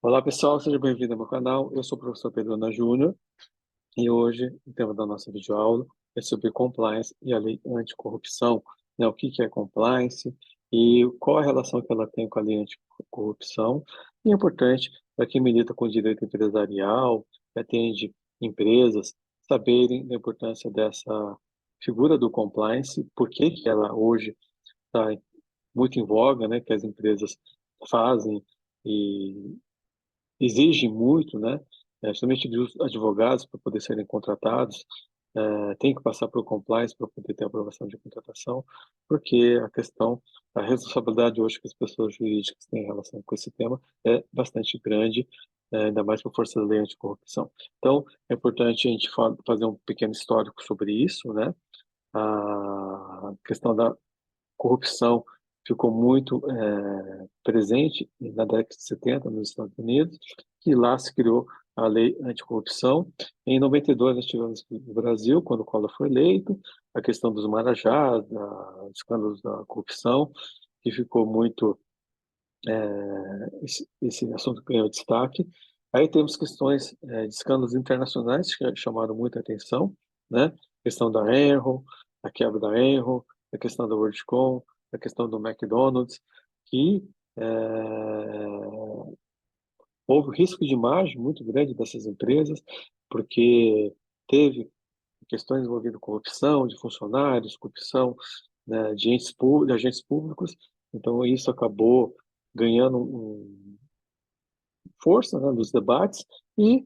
Olá pessoal, seja bem-vindo ao meu canal. Eu sou o professor Pedro Ana Júnior e hoje o tema da nossa videoaula é sobre compliance e a lei anticorrupção, né? O que é compliance e qual a relação que ela tem com a lei anticorrupção. E é importante para quem milita com o direito empresarial, que atende empresas, saberem da importância dessa figura do compliance, por que ela hoje está muito em voga, né? Que as empresas fazem e exige muito, né? Principalmente dos advogados para poder serem contratados, tem que passar por compliance para poder ter aprovação de contratação, porque a questão, a responsabilidade hoje que as pessoas jurídicas têm em relação com esse tema é bastante grande, ainda mais por força da lei anticorrupção. Então, é importante a gente fazer um pequeno histórico sobre isso, né? A questão da corrupção ficou muito presente na década de 70 nos Estados Unidos, que lá se criou a lei anticorrupção. Em 92 nós tivemos no Brasil, quando o Collor foi eleito, a questão dos marajás, dos escândalos da corrupção, que ficou muito, esse assunto ganhou destaque. Aí temos questões de escândalos internacionais que chamaram muita atenção, né? A questão da Enron, a quebra da Enron, a questão da WorldCom, a questão do McDonald's, que houve risco de imagem muito grande dessas empresas, porque teve questões envolvendo corrupção de funcionários, corrupção, né, de agentes públicos, então isso acabou ganhando força, né, nos debates, e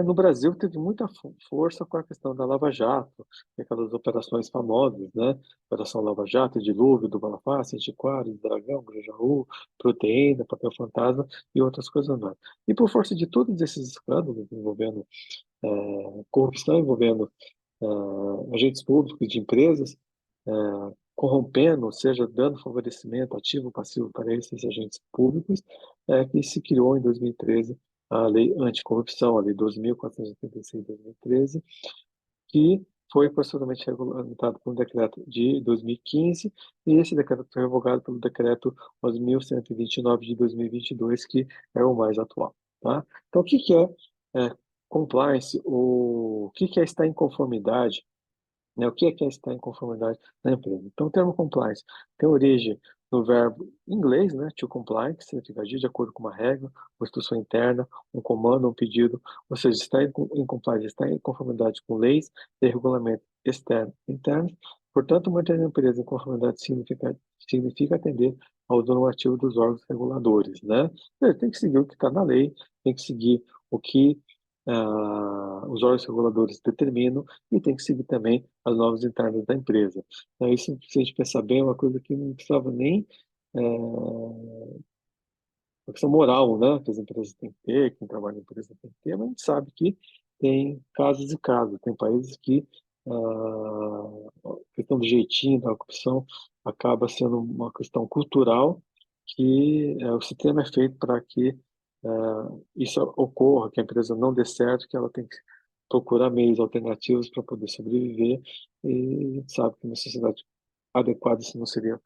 no Brasil teve muita força com a questão da Lava Jato, aquelas operações famosas, né, Operação Lava Jato, Dilúvio, do Malaface, Antiquários, Dragão, Grajaú, Proteína, Papel Fantasma e outras coisas mais. E por força de todos esses escândalos envolvendo corrupção, envolvendo agentes públicos de empresas, corrompendo, ou seja, dando favorecimento ativo ou passivo para esses agentes públicos, que se criou em 2013 a Lei Anticorrupção, a Lei 12.486 de 2013, que foi posteriormente regulamentado por um decreto de 2015, e esse decreto foi revogado pelo decreto 11.129 de 2022, que é o mais atual. Tá? Então, o que é compliance, o que é estar em conformidade, né? O que é estar em conformidade na empresa? Então, o termo compliance tem origem no verbo em inglês, né, to comply, que significa agir de acordo com uma regra, uma instrução interna, um comando, um pedido, ou seja, estar em compliance, estar em conformidade com leis e regulamentos externos e internos. Portanto, manter a empresa em conformidade significa atender aos normativos dos órgãos reguladores, né? Ele tem que seguir o que está na lei, tem que seguir o que os órgãos reguladores determinam e tem que seguir também as normas internas da empresa. Então, isso, se a gente pensar bem, é uma coisa que não precisava nem uma questão moral, né, que as empresas têm que ter, quem trabalha em empresa tem que ter, mas a gente sabe que tem casos e casos. Tem países que a questão do jeitinho da corrupção acaba sendo uma questão cultural, que o sistema é feito para que isso ocorra, que a empresa não dê certo, que ela tem que procurar meios alternativos para poder sobreviver, e a gente sabe que uma sociedade adequada isso não seria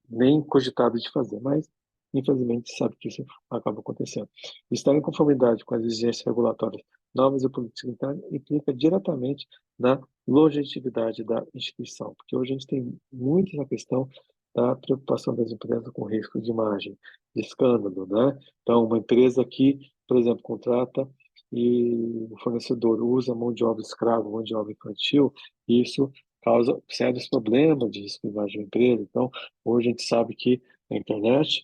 nem cogitado de fazer, mas infelizmente sabe que isso acaba acontecendo. Estar em conformidade com as exigências regulatórias, novas e políticas internas implica diretamente na longevidade da instituição, porque hoje a gente tem muito na questão da preocupação das empresas com risco de imagem, de escândalo, né? Então, uma empresa que, por exemplo, contrata e o fornecedor usa mão de obra escrava, mão de obra infantil, isso causa sérios problemas de risco de imagem da empresa. Então, hoje a gente sabe que a internet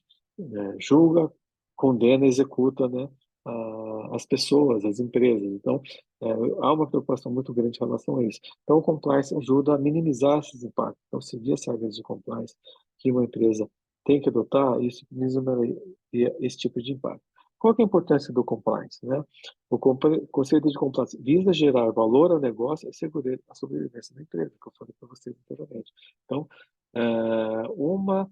julga, condena, executa, né, as pessoas, as empresas. Então, há uma preocupação muito grande em relação a isso. Então, o compliance ajuda a minimizar esses impactos. Então, seguir as regras de compliance que uma empresa tem que adotar, isso minimizaria esse tipo de impacto. Qual que é a importância do compliance, né? O conceito de compliance visa gerar valor ao negócio e segurar a sobrevivência da empresa, que eu falei para vocês anteriormente. Então, uma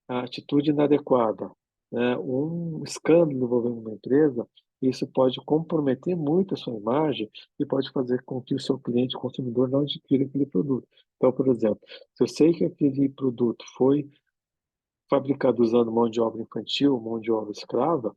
atitude inadequada, né, um escândalo envolvendo uma empresa, isso pode comprometer muito a sua imagem e pode fazer com que o seu cliente, consumidor, não adquira aquele produto. Então, por exemplo, se eu sei que aquele produto foi fabricado usando mão de obra infantil, mão de obra escrava,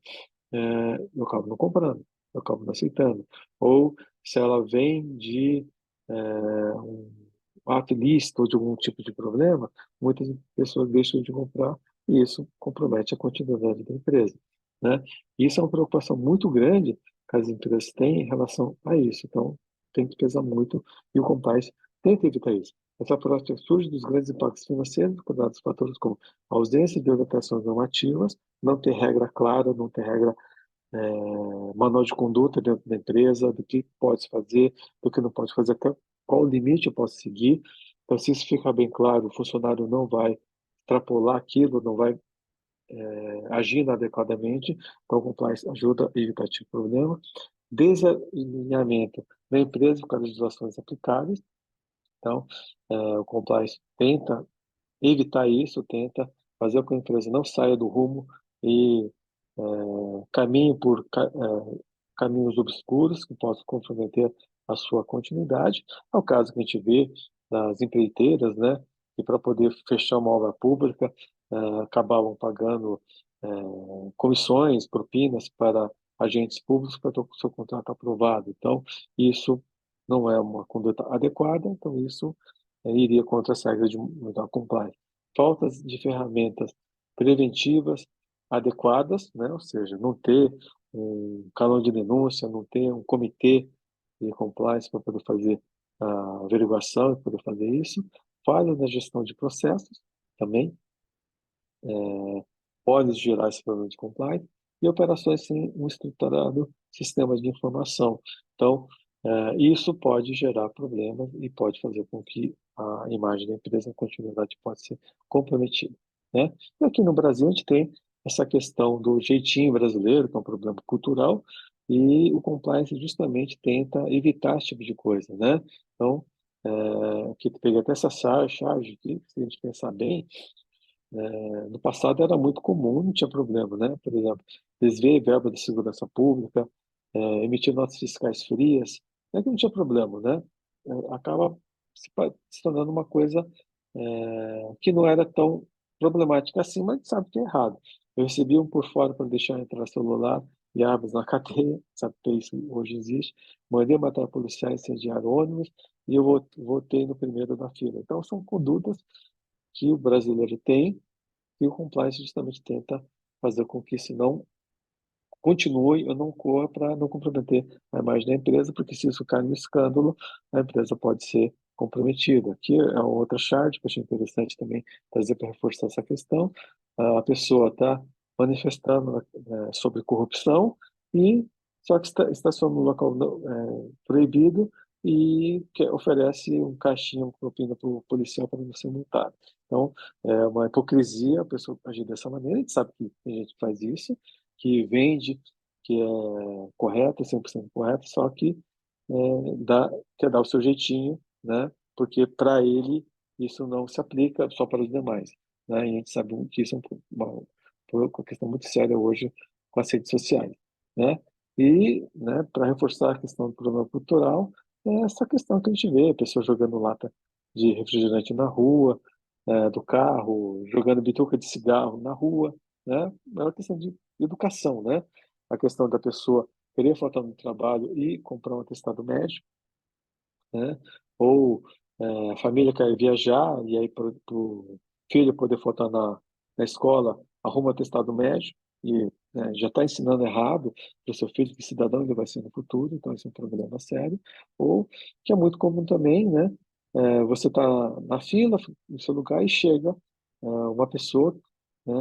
eu acabo não comprando, eu acabo não aceitando. Ou se ela vem de um ato ilícito ou de algum tipo de problema, muitas pessoas deixam de comprar e isso compromete a continuidade da empresa, né? Isso é uma preocupação muito grande que as empresas têm em relação a isso. Então, tem que pesar muito e o compliance tenta evitar isso. Essa prática surge dos grandes impactos financeiros, cuidados dos fatores como ausência de orientações normativas, não ter regra clara, não ter regra manual de conduta dentro da empresa, do que pode fazer, do que não pode fazer, até qual limite eu posso seguir. Então, se isso ficar bem claro, o funcionário não vai extrapolar aquilo, não vai agir inadequadamente. Então, o compliance ajuda a evitar esse tipo de problema. Desalinhamento da empresa com as legislações aplicáveis. Então, o compliance tenta evitar isso, tenta fazer com que a empresa não saia do rumo e caminhe por caminhos obscuros que possam comprometer a sua continuidade. É o caso que a gente vê das empreiteiras, né, que para poder fechar uma obra pública acabavam pagando comissões, propinas para agentes públicos para ter o seu contrato aprovado. Então, isso não é uma conduta adequada, então isso iria contra as regras da compliance. Faltas de ferramentas preventivas adequadas, né? Ou seja, não ter um canal de denúncia, não ter um comitê de compliance para poder fazer a averiguação e poder fazer isso. Falhas na gestão de processos também pode gerar esse problema de compliance e operações sem um estruturado sistema de informação. Então, isso pode gerar problemas e pode fazer com que a imagem da empresa, a continuidade pode ser comprometida, né? E aqui no Brasil a gente tem essa questão do jeitinho brasileiro, que é um problema cultural, e o compliance justamente tenta evitar esse tipo de coisa, né? Então, aqui tu pega até essa charge que, se a gente pensar bem, no passado era muito comum, não tinha problema, né? Por exemplo, desvio verba da segurança pública, emitir notas fiscais frias, não é que não tinha problema, né? Acaba se tornando uma coisa que não era tão problemática assim, mas a gente sabe que é errado. Eu recebi um por fora para deixar entrar celular e armas na cadeia, sabe que isso hoje existe. Mandei matar policiais, incendiar ônibus e eu votei no primeiro da fila. Então, são condutas que o brasileiro tem e o compliance justamente tenta fazer com que isso não continue ou não corra para não comprometer a imagem da empresa, porque se isso cair no escândalo, a empresa pode ser comprometida. Aqui é uma outra chart que eu achei interessante também trazer para reforçar essa questão. A pessoa está manifestando sobre corrupção e só que estaciona no local proibido e oferece um caixinha, uma propina para o policial para não ser multado. Então, é uma hipocrisia a pessoa agir dessa maneira. A gente sabe que tem gente que faz isso, que vende, que é correto, 100% correto, só que quer dar o seu jeitinho, né? Porque para ele isso não se aplica só para os demais, né? E a gente sabe que isso é uma questão muito séria hoje com as redes sociais, né? E, né, para reforçar a questão do problema cultural, é essa questão que a gente vê, pessoas jogando lata de refrigerante na rua, do carro, jogando bituca de cigarro na rua, né? É uma questão de educação, né? A questão da pessoa querer faltar no trabalho e comprar um atestado médico, né? Ou a família quer viajar e aí para o filho poder faltar na escola, arruma um atestado médico e já está ensinando errado para o seu filho que cidadão ele vai ser no futuro, então isso é um problema sério. Ou que é muito comum também, né? Você está na fila, no seu lugar, e chega uma pessoa, né,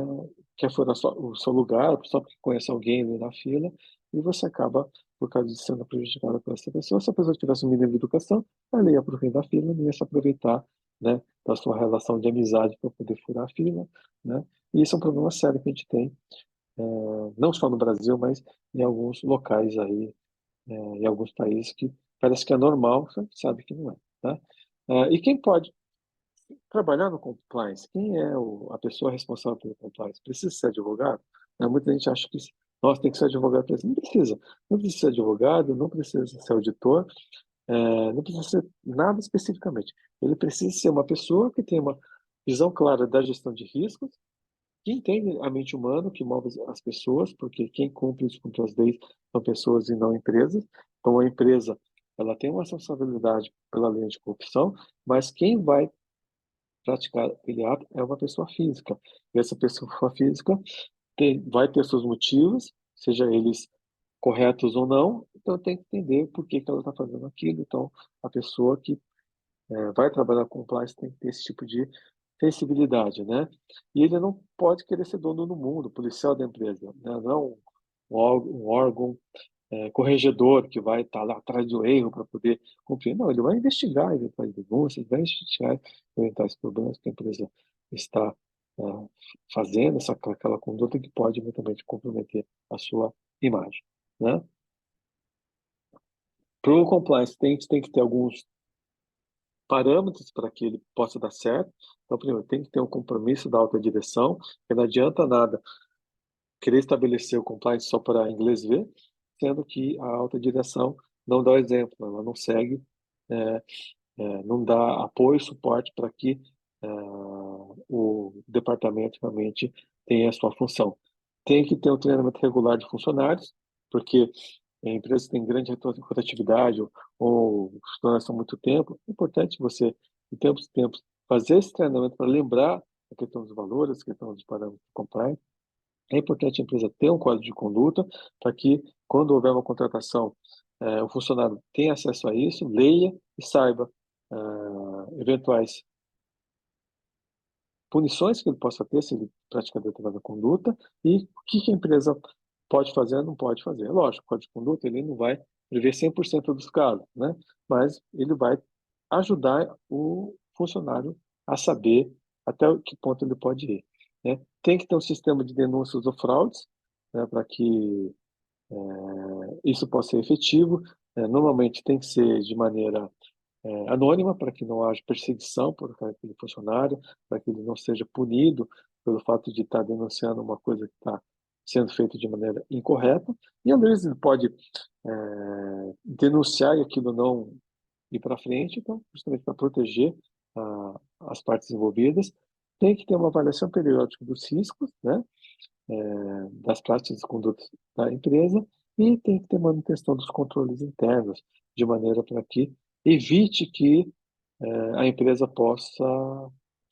quer furar o seu lugar, só porque conhece alguém ali na fila, e você acaba, por causa de sendo prejudicada por essa pessoa. Se a pessoa tivesse um mínimo de educação, ela ia para o fim da fila, não ia se aproveitar, né, da sua relação de amizade para poder furar a fila, né? E isso é um problema sério que a gente tem, não só no Brasil, mas em alguns locais aí, em alguns países que parece que é normal, você sabe que não é, tá? E quem pode trabalhar no compliance, quem é a pessoa responsável pelo compliance? Precisa ser advogado? Muita gente acha que nós tem que ser advogado. Não precisa. Não precisa ser advogado, não precisa ser auditor, não precisa ser nada especificamente. Ele precisa ser uma pessoa que tenha uma visão clara da gestão de riscos, que entende a mente humana, que move as pessoas, porque quem cumpre as leis são pessoas e não empresas. Então, a empresa, ela tem uma responsabilidade pela lei de corrupção, mas quem vai praticar aquele ato é uma pessoa física. E essa pessoa física vai ter seus motivos, seja eles corretos ou não, então tem que entender por que que ela está fazendo aquilo. Então, a pessoa que vai trabalhar com compliance tem que ter esse tipo de sensibilidade, né? E ele não pode querer ser dono do mundo, policial da empresa, né? Não um órgão corregedor que vai estar lá atrás do erro para poder cumprir. Não, ele vai investigar eventuais denúncias, vai investigar eventuais problemas que a empresa está fazendo, aquela conduta que pode eventualmente comprometer a sua imagem, né? Para o compliance, tem que ter alguns parâmetros para que ele possa dar certo. Então, primeiro, tem que ter um compromisso da alta direção, porque não adianta nada querer estabelecer o compliance só para inglês ver, sendo que a alta direção não dá o exemplo, ela não segue, é, não dá apoio e suporte para que o departamento realmente tenha a sua função. Tem que ter um treinamento regular de funcionários, porque empresas que têm grande rotatividade ou os funcionários são muito tempo, é importante você, de tempos em tempos, fazer esse treinamento para lembrar a questão dos valores, a questão dos parâmetros de compliance. É importante a empresa ter um código de conduta para que, quando houver uma contratação, o funcionário tenha acesso a isso, leia e saiba eventuais punições que ele possa ter se ele praticar determinada conduta e o que a empresa pode fazer ou não pode fazer. Lógico, o código de conduta ele não vai prever 100% dos casos, né? Mas ele vai ajudar o funcionário a saber até que ponto ele pode ir, né? Tem que ter um sistema de denúncias ou fraudes, né, para que isso possa ser efetivo. Normalmente tem que ser de maneira anônima, para que não haja perseguição por aquele funcionário, para que ele não seja punido pelo fato de estar denunciando uma coisa que está sendo feita de maneira incorreta. E às vezes ele pode denunciar e aquilo não ir para frente, então, justamente para proteger as partes envolvidas. Tem que ter uma avaliação periódica dos riscos, né, das práticas e condutas da empresa, e tem que ter manutenção dos controles internos, de maneira para que evite que a empresa possa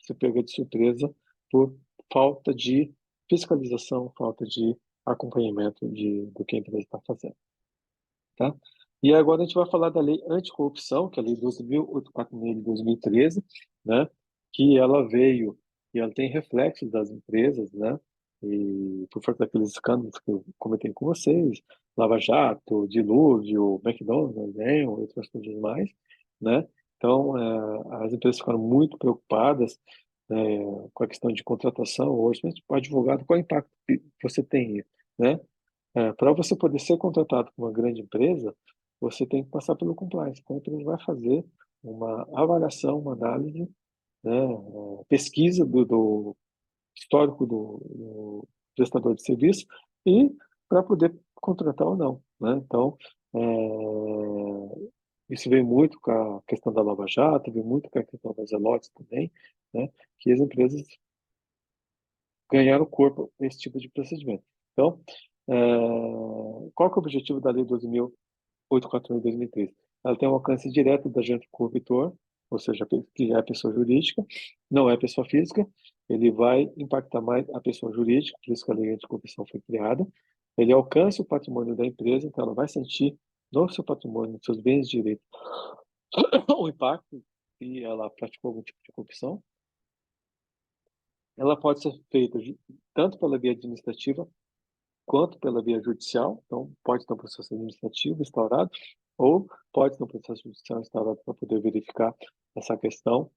ser pega de surpresa por falta de fiscalização, falta de acompanhamento do que a empresa está fazendo, tá? E agora a gente vai falar da lei anticorrupção, que é a lei 12.846 de 2013, né? Que ela veio e ela tem reflexos das empresas, né? E por força daqueles escândalos que eu comentei com vocês, Lava Jato, Dilúvio, McDonald's, né? E outras coisas mais, né? Então, as empresas ficaram muito preocupadas com a questão de contratação, hoje, mas o advogado, qual é o impacto que você tem, né? Para você poder ser contratado por uma grande empresa, você tem que passar pelo compliance. Então, a empresa vai fazer uma avaliação, uma análise, né, pesquisa do histórico do prestador de serviço e para poder contratar ou não, né? Então, isso vem muito com a questão da Lava Jato, vem muito com a questão das Zelotes também, né? Que as empresas ganharam corpo nesse tipo de procedimento. Então, qual que é o objetivo da Lei 12.841 de 2003? Ela tem um alcance direto do agente corruptor, ou seja, que é a pessoa jurídica, não é a pessoa física, ele vai impactar mais a pessoa jurídica, por isso que a lei anticorrupção foi criada. Ele alcança o patrimônio da empresa, então ela vai sentir no seu patrimônio, nos seus bens de direito, o impacto se ela praticou algum tipo de corrupção. Ela pode ser feita tanto pela via administrativa quanto pela via judicial. Então, pode ter um processo administrativo instaurado ou pode ter um processo judicial instaurado para poder verificar essa questão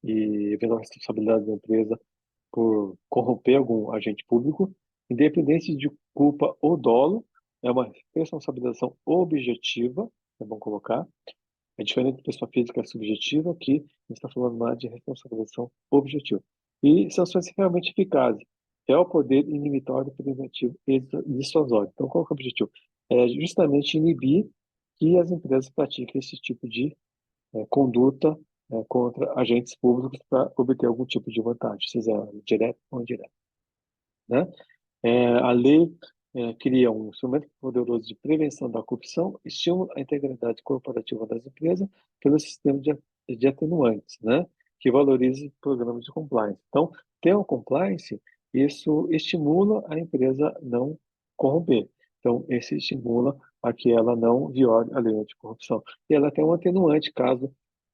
e ver a responsabilidade da empresa por corromper algum agente público, independente de culpa ou dolo, é uma responsabilização objetiva, é bom colocar. É diferente de pessoa física subjetiva, que a gente está falando mais de responsabilização objetiva. E sanções realmente eficazes. É o poder inimitável, preventivo e dissuasório. Então, qual que é o objetivo? É justamente inibir que as empresas pratiquem esse tipo de conduta contra agentes públicos para obter algum tipo de vantagem, seja direta ou indireta. né? A lei cria um instrumento poderoso de prevenção da corrupção, estimula a integridade corporativa das empresas pelo sistema de atenuantes, né? Que valoriza programas de compliance. Então, ter o compliance, isso estimula a empresa não corromper. Então, esse estimula a que ela não viole a lei anticorrupção. E ela tem um atenuante caso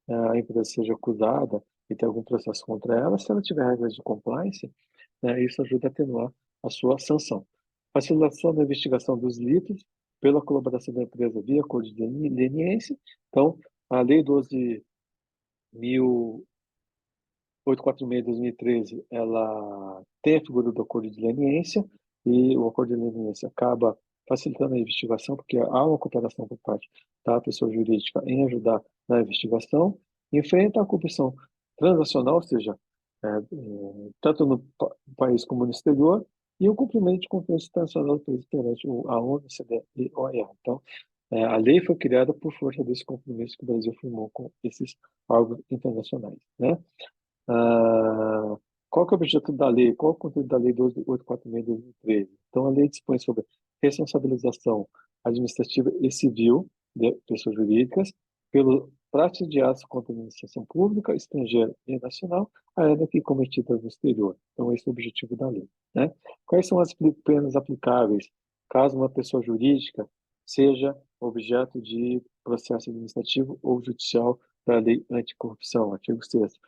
a empresa seja acusada e tenha algum processo contra ela, se ela tiver regras de compliance, né, isso ajuda a atenuar a sua sanção. Facilitação da investigação dos delitos pela colaboração da empresa via acordo de leniência. Então, a Lei 12.846 de 2013, ela tem a figura do acordo de leniência, e o acordo de leniência acaba facilitando a investigação, porque há uma cooperação por parte da pessoa jurídica em ajudar na investigação, enfrenta a corrupção transacional, ou seja, tanto no país como no exterior, e o cumprimento de compromissos internacionais do país perante a ONU, a OCDE e a OEA. Então, a lei foi criada por força desse compromisso que o Brasil firmou com esses órgãos internacionais, né? Ah, qual que é o objeto da lei? Qual é o conteúdo da lei 12.846 de 2013? Então, a lei dispõe sobre responsabilização administrativa e civil de pessoas jurídicas pelo prática de atos contra a administração pública, estrangeira e nacional, ainda que cometidas no exterior. Então, esse é o objetivo da lei, né? Quais são as penas aplicáveis caso uma pessoa jurídica seja objeto de processo administrativo ou judicial da lei anticorrupção, artigo 6º?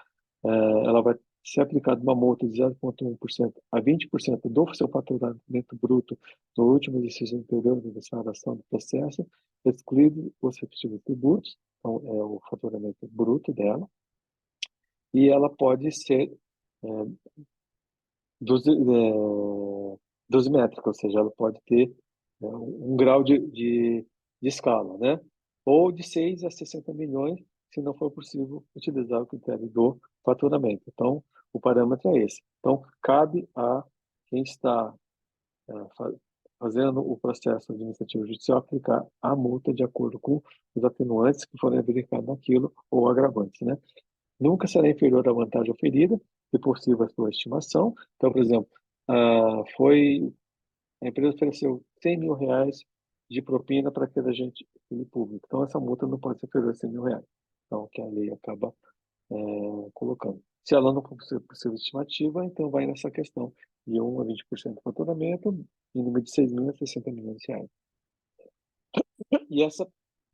Ela vai ser aplicada uma multa de 0,1% a 20% do seu faturamento bruto no último exercício anterior da declaração do processo, excluído os respectivos tributos, então é o faturamento bruto dela, e ela pode ser é, dosimétrica, ou seja, ela pode ter um grau de escala, né? Ou de 6 a 60 milhões, se não for possível utilizar o critério do faturamento. Então, o parâmetro é esse. Então, cabe a quem está fazendo o processo administrativo judicial aplicar a multa de acordo com os atenuantes que forem verificados naquilo ou agravantes, né? Nunca será inferior à vantagem oferida, se possível a sua estimação. Então, por exemplo, a empresa ofereceu R$ 100.000 de propina para aquele agente público. Então, essa multa não pode ser inferior a R$ 100.000. Então, que a lei acaba colocando. Se ela não for possível estimativa, então vai nessa questão de 1 a 20% do faturamento, em número de 6 mil a 60 milhões de reais. E essa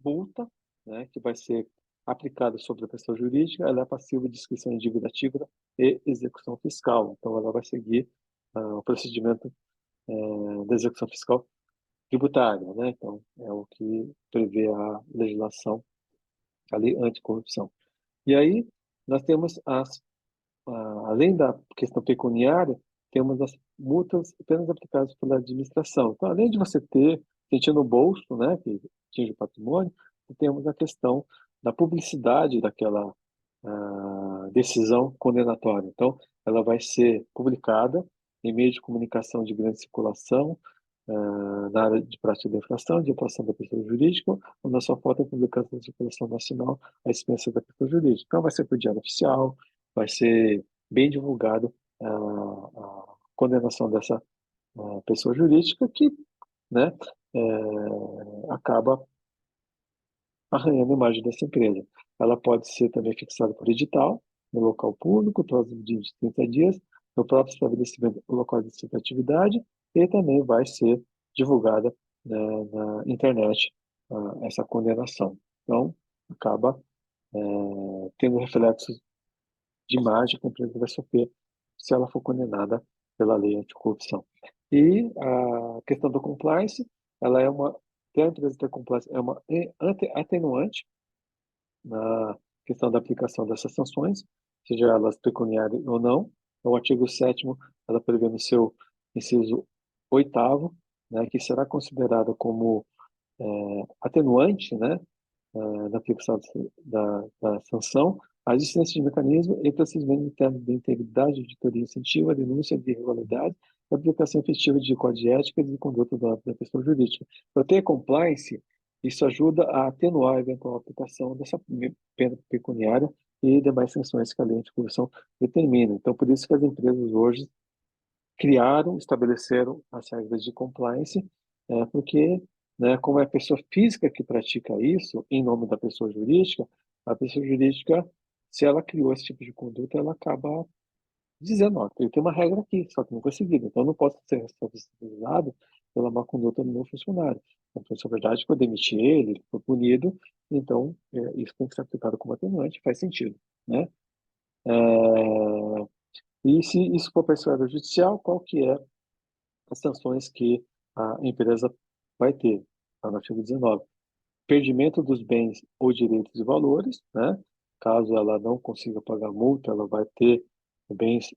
multa, né, que vai ser aplicada sobre a pessoa jurídica, ela é passiva de inscrição em dívida ativa e execução fiscal. Então, ela vai seguir o procedimento da execução fiscal tributária, né? Então, é o que prevê a legislação, a lei anticorrupção. E aí, nós temos além da questão pecuniária, temos as multas apenas aplicadas pela administração. Então, além de você sentir no bolso, né, que atinge o patrimônio, temos a questão da publicidade daquela decisão condenatória. Então, ela vai ser publicada em meio de comunicação de grande circulação, na área de prática da infração, de atuação da pessoa jurídica, ou na sua falta publicação na circulação nacional à expensas da pessoa jurídica. Então, vai ser por diário oficial, vai ser bem divulgado a condenação dessa pessoa jurídica que, né, acaba arranhando a imagem dessa empresa. Ela pode ser também fixada por edital, no local público, prazo de 30 dias, no próprio estabelecimento, no local de sua atividade, e também vai ser divulgada, né, na internet essa condenação. Então, acaba tendo reflexos de imagem que a empresa vai sofrer se ela for condenada pela lei anticorrupção. E a questão do compliance, ela é ter a empresa ter compliance é uma atenuante na questão da aplicação dessas sanções, seja elas pecuniárias ou não. O artigo 7º, ela prevê no seu inciso 8º, né, que será considerada como atenuante, né, na aplicação da sanção, a existência de mecanismo e procedimento interno de integridade, auditoria incentivo, a denúncia de irregularidade, a aplicação efetiva de código de ética e de conduta da pessoa jurídica. Para ter compliance, isso ajuda a atenuar a eventual aplicação dessa pena pecuniária e demais sanções que a lei anticorrupção determina. Então, por isso que as empresas hoje criaram, estabeleceram as regras de compliance, porque, né, como é a pessoa física que pratica isso, em nome da pessoa jurídica, a pessoa jurídica, se ela criou esse tipo de conduta, ela acaba dizendo, ó, tem uma regra aqui, só que não foi seguida, então eu não posso ser responsabilizado pela má conduta do meu funcionário. Então, se é verdade que eu demiti ele, ele foi punido, então isso tem que ser aplicado como atenuante, faz sentido, né? E se isso for para a esfera judicial, qual que é as sanções que a empresa vai ter? Está no artigo 19. Perdimento dos bens ou direitos e valores, né? Caso ela não consiga pagar multa, ela vai ter bens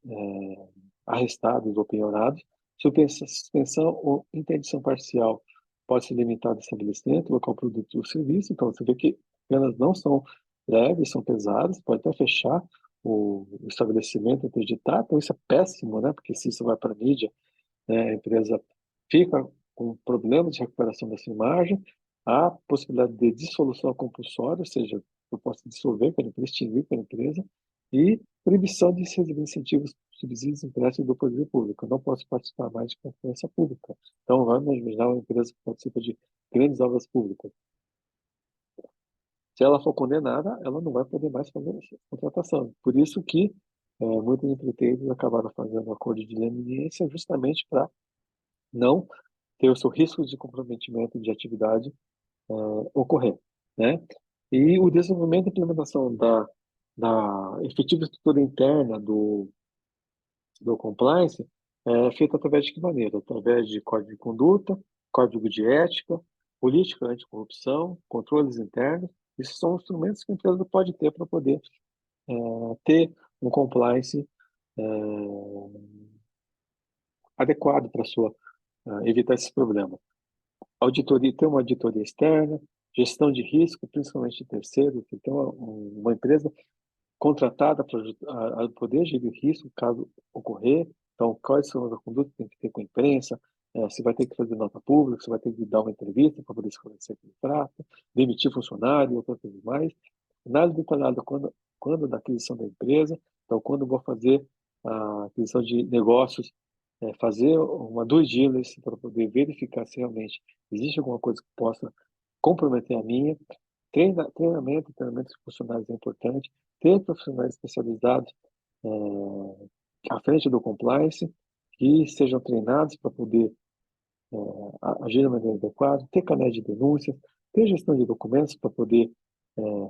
arrestados ou penhorados. Suspensão ou interdição parcial pode ser limitada ao estabelecimento, local, produto ou serviço. Então, você vê que penas não são leves, são pesadas, pode até fechar o estabelecimento, interditar. Então, isso é péssimo, né? Porque se isso vai para a mídia, né, a empresa fica com problemas de recuperação dessa imagem, há possibilidade de dissolução compulsória, ou seja, eu posso dissolver aquela empresa, extinguir aquela empresa, e proibição de receber incentivos, subsídios e empréstimos do poder público. Eu não posso participar mais de concorrência pública. Então, vamos imaginar uma empresa que participa de grandes obras públicas. Se ela for condenada, ela não vai poder mais fazer essa contratação. Por isso que muitos empreiteiros acabaram fazendo um acordo de leniência justamente para não ter o seu risco de comprometimento de atividade ocorrer, né? E o desenvolvimento e implementação da efetiva estrutura interna do compliance é feito através de que maneira? Através de código de conduta, código de ética, política anticorrupção, controles internos. Esses são instrumentos que a empresa pode ter para poder ter um compliance adequado para sua evitar esses problemas. Auditoria, ter uma auditoria externa, gestão de risco, principalmente de terceiros, então uma empresa contratada para poder gerir risco caso ocorrer. Então, quais são as condutas que tem que ter com a imprensa, se vai ter que fazer nota pública, se vai ter que dar uma entrevista para poder esclarecer aquele trato, demitir funcionário, outras coisas mais. Nada detalhado quando da aquisição da empresa, então quando eu vou fazer a aquisição de negócios, fazer uma due diligence para poder verificar se realmente existe alguma coisa que possa comprometer a minha. Treinamento de funcionários é importante. Ter profissionais especializados à frente do compliance, que sejam treinados para poder agir de maneira adequada, ter canais de denúncias, ter gestão de documentos para poder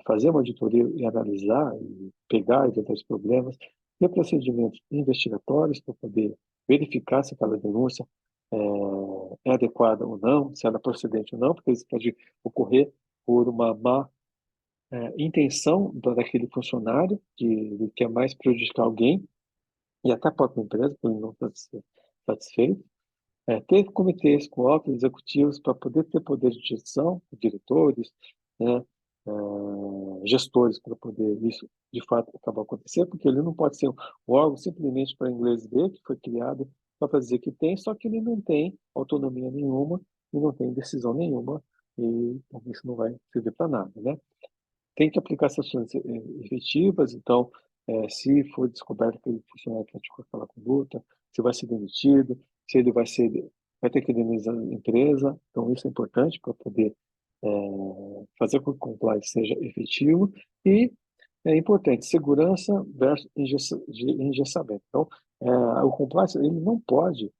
fazer uma auditoria e analisar, e pegar e ver os problemas, ter procedimentos investigatórios para poder verificar se aquela denúncia é adequada ou não, se ela é procedente ou não, porque isso pode ocorrer por uma má intenção daquele funcionário, que ele quer mais prejudicar alguém, e até a própria empresa, por ele não estar satisfeito. Ter comitês com altos executivos para poder ter poder de gestão, diretores, né, gestores, para poder isso de fato acabar acontecendo, porque ele não pode ser um órgão simplesmente para inglês ver, que foi criado só para dizer que tem, só que ele não tem autonomia nenhuma e não tem decisão nenhuma, e então, isso não vai servir para nada, né? Tem que aplicar sanções efetivas, então, se for descoberto que o funcionário praticou aquela conduta, se vai ser demitido, se ele vai ter que indenizar a empresa, então isso é importante para poder fazer com que o compliance seja efetivo e é importante, segurança versus engessamento. Então, o compliance ele não pode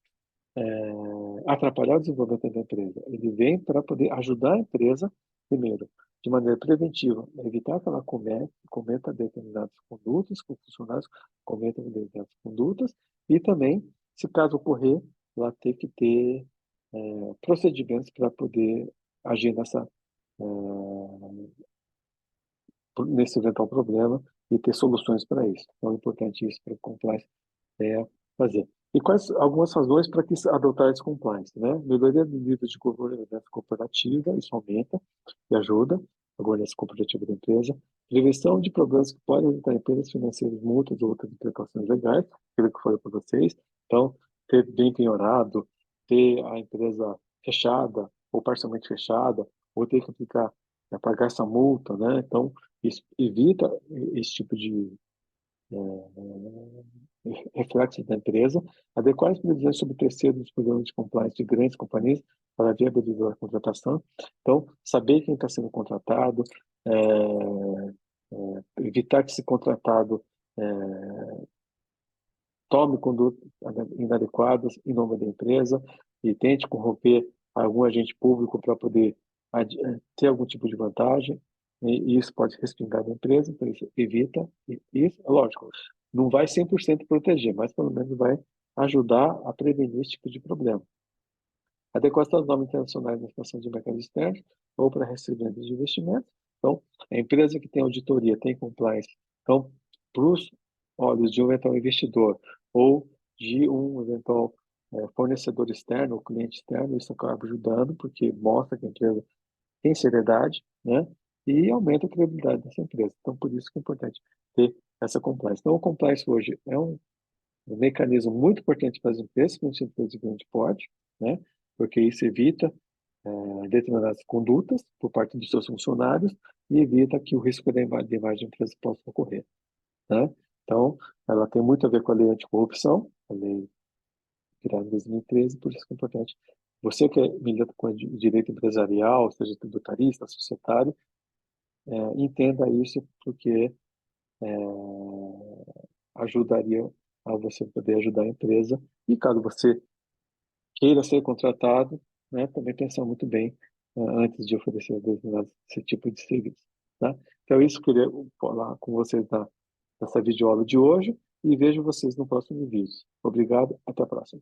atrapalhar o desenvolvimento da empresa. Ele vem para poder ajudar a empresa, primeiro, de maneira preventiva, evitar que ela cometa determinadas condutas, que os funcionários cometam determinadas condutas, e também, se caso ocorrer, ela ter que ter procedimentos para poder agir nesse eventual problema e ter soluções para isso. Então, é importante isso para o compliance fazer. E quais algumas razões para que adotar esse compliance, né? Melhoria do nível de governança corporativa, isso aumenta e ajuda a governança corporativa da empresa. Prevenção de problemas que podem evitar empresas financeiras, multas ou outras implicações legais, aquilo que eu falei para vocês. Então, ter bem penhorado, ter a empresa fechada ou parcialmente fechada, ou ter que pagar essa multa, né? Então, isso evita esse tipo reflexos da empresa, adequar as previsões sobre terceiros dos programas de compliance de grandes companhias para viabilizar a contratação. Então, saber quem está sendo contratado, evitar que esse contratado tome condutas inadequadas em nome da empresa e tente corromper algum agente público para poder ter algum tipo de vantagem, e isso pode respingar na empresa, então isso evita, e isso, lógico, não vai 100% proteger, mas pelo menos vai ajudar a prevenir esse tipo de problema. Adequação das normas internacionais na expansão de mercados externos ou para recebimento de investimentos. Então, a empresa que tem auditoria, tem compliance, então, para os olhos de um eventual investidor ou de um eventual fornecedor externo ou cliente externo, isso acaba ajudando, porque mostra que a empresa tem seriedade, né? E aumenta a credibilidade dessa empresa. Então, por isso que é importante ter essa compliance. Então, o compliance hoje é um mecanismo muito importante para as empresas, principalmente empresas de grande porte, né? Porque isso evita determinadas condutas por parte dos seus funcionários e evita que o risco de imagem da empresa possa ocorrer, né? Então, ela tem muito a ver com a lei anticorrupção, a lei criada em 2013, por isso que é importante. Você que milita com o direito empresarial, seja tributarista, societário, entenda isso, porque ajudaria a você poder ajudar a empresa. E caso você queira ser contratado, né, também pensar muito bem antes de oferecer esse tipo de serviço, tá? Então, isso que eu queria falar com vocês nessa videoaula de hoje e vejo vocês no próximo vídeo. Obrigado, até a próxima.